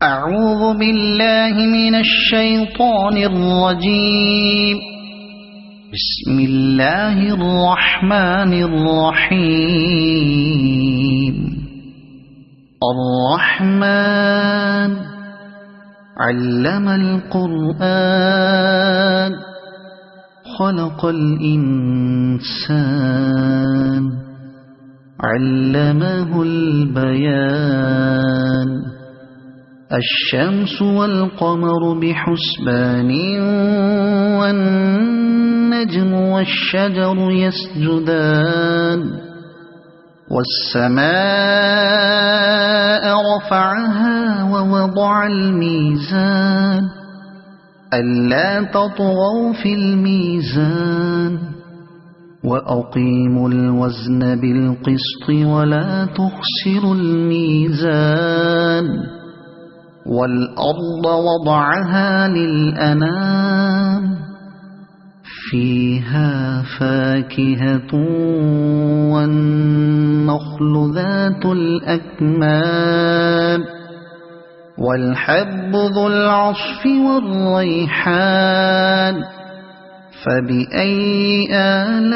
أعوذ بالله من الشيطان الرجيم. بسم الله الرحمن الرحيم. الرحمن علم القرآن خلق الإنسان علمه البيان. الشمس والقمر بحسبان والنجم والشجر يسجدان. والسماء رفعها ووضع الميزان ألا تطغوا في الميزان وأقيموا الوزن بالقسط ولا تخسروا الميزان. والأرض وضعها للأنام فيها فاكهة والنخل ذات الأكمام والحب ذو العصف والريحان. فبأي آلاء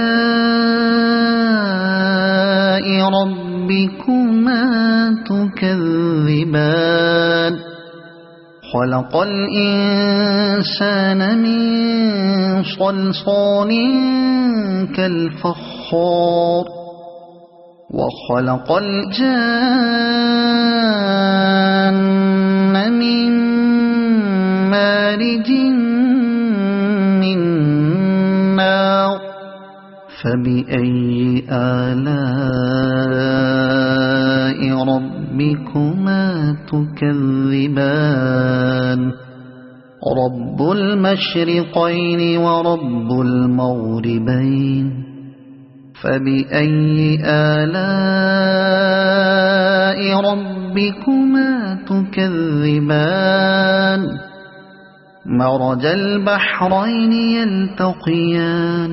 ربكما تكذبان. خلق الإنسان من صلصال كالفخار وخلق الجان من مارج من نار. فبأي آلاء ربكما تكذبان. رب المشرقين ورب المغربين. فبأي آلاء ربكما تكذبان. مرج البحرين يلتقيان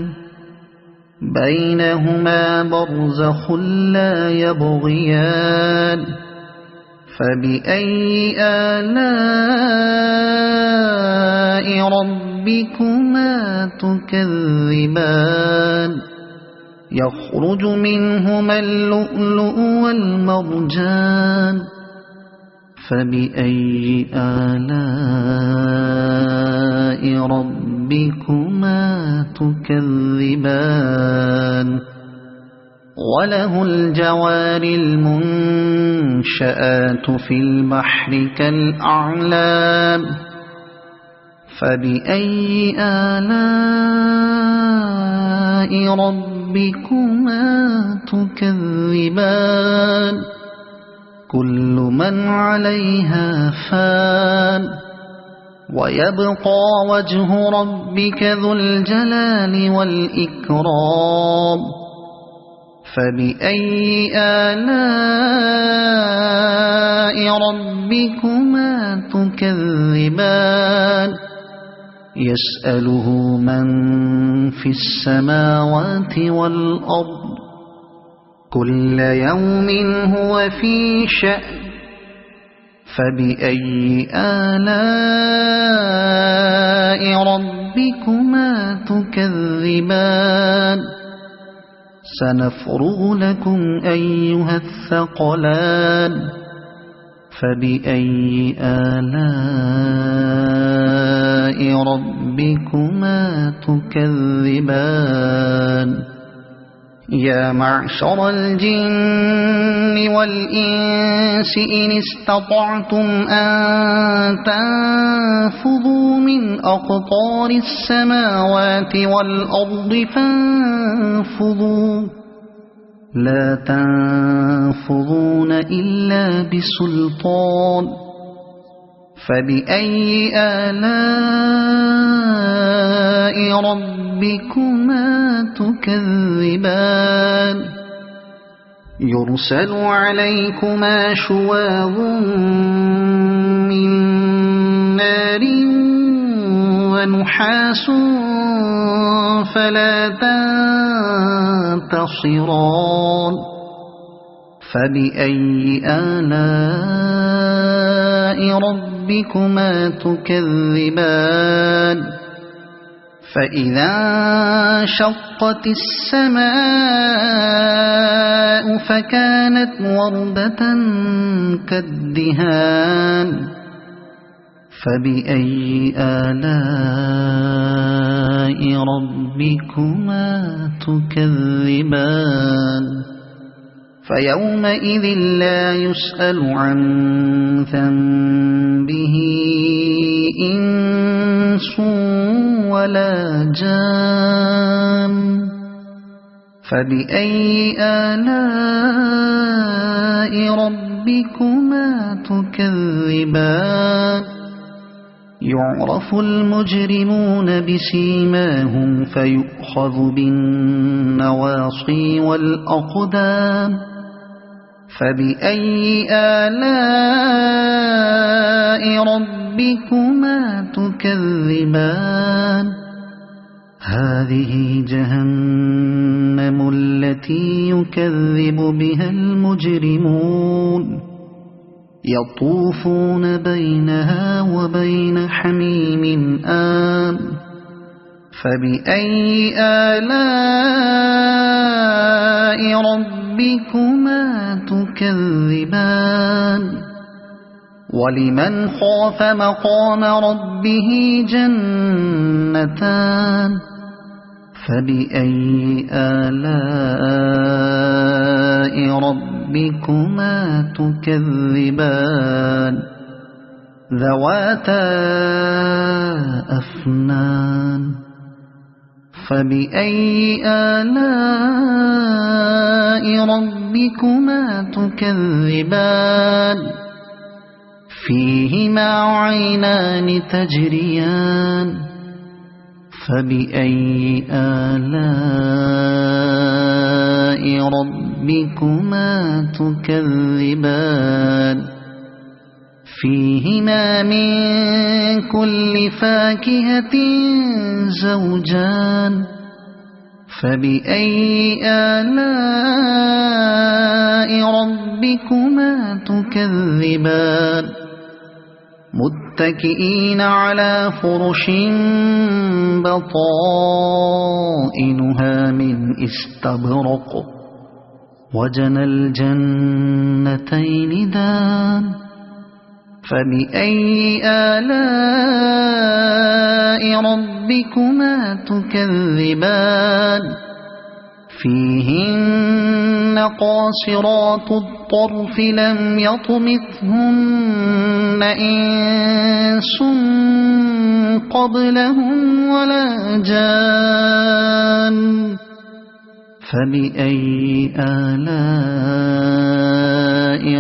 بينهما برزخ لا يبغيان. فبأي آلاء ربكما تكذبان. يخرج منهما اللؤلؤ والمرجان. فبأي آلاء ربكما تكذبان. وله الجوار المنشآت في البحر كالأعلام. فبأي آلاء ربكما تكذبان. كل من عليها فان ويبقى وجه ربك ذو الجلال والإكرام. فبأي آلاء ربكما تكذبان. يسأله من في السماوات والأرض كل يوم هو في شأن. فبأي آلاء ربكما تكذبان. سنفرغ لكم أيها الثقلان. فبأي آلاء ربكما تكذبان. يا معشر الجن والإنس إن استطعتم أن تنفذوا من أقطار السماوات والأرض فانفذوا لا تنفذون إلا بسلطان. فبأي آلاء ربكما تكذبان. يرسل عليكما شواظ من نار ونحاس فلا تنتصران. فبأي آلاء ربكما تكذبان فإذا انشقت السماء فكانت وردة كالدهان فبأي آلاء ربكما تكذبان فيومئذ لا يسأل عن ذنبه إنس ولا جان فبأي آلاء ربكما تكذبان يعرف المجرمون بسيماهم فيؤخذ بالنواصي والأقدام فبأي آلاء ربكما تكذبان هذه جهنم التي يكذب بها المجرمون يطوفون بينها وبين حميم آن فبأي آلاء ربكما تكذبان ولمن خاف مقام ربه جنتان فبأي آلاء ربكما تكذبان ذواتا أفنان فبأي آلاء ربكما تكذبان فيهما عينان تجريان فبأي آلاء ربكما تكذبان فيهما من كل فاكهة زوجان فبأي آلاء ربكما تكذبان متكئين على فرش بطائنها من استبرق وجنى الجنتين دان فبأي آلاء ربكما تكذبان فيهن قاصرات الطرف لم يطمثهن إنس قبلهم ولا جان فبأي آلاء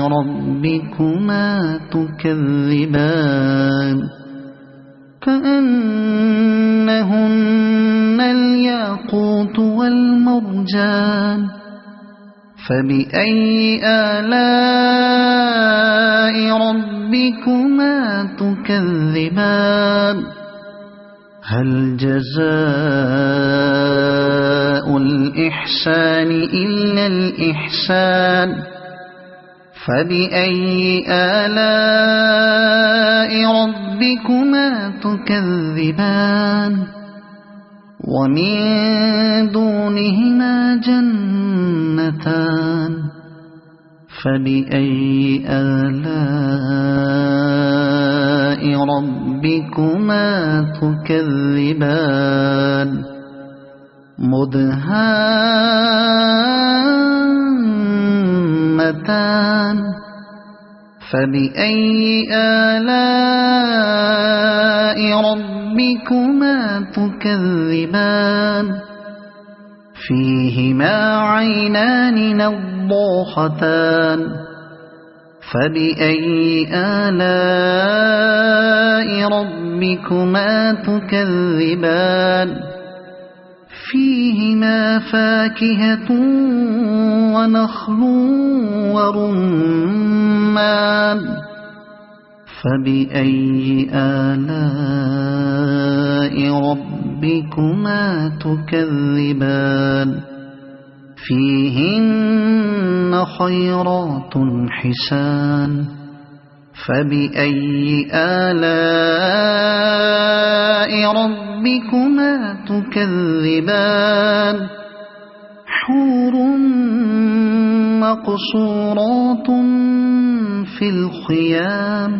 ربكما تكذبان كأنهن الياقوت والمرجان فبأي آلاء ربكما تكذبان هل جزاء الإحسان إلا الإحسان فبأي آلاء ربكما تكذبان ومن دونهما جنتان فبأي آلاء ربكما تكذبان مدهامتان فبأي آلاء ربكما تكذبان فيهما عينان نضاختان فبأي آلاء ربكما تكذبان فيهما فاكهة ونخل ورمان فبأي آلاء ربكما تكذبان فيهن خيرات حسان فبأي آلاء ربكما تكذبان حور مقصورات في الخيام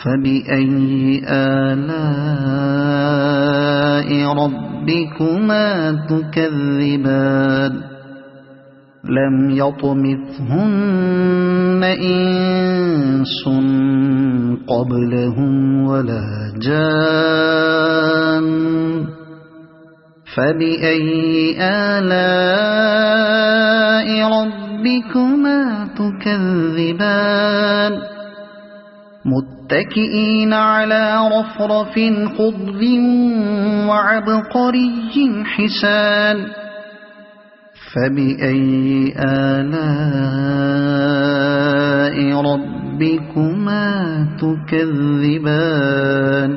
فبأي آلاء ربكما تكذبان لم يطمثهن إنس قبلهم ولا جان فبأي آلاء ربكما تكذبان متكئين على رفرف خضر وعبقري حسان فبأي آلاء ربكما تكذبان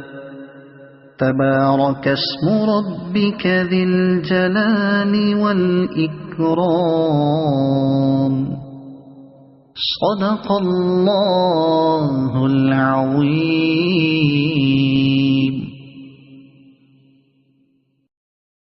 تبارك اسم ربك ذي الجلال والإكرام صدق الله العظيم.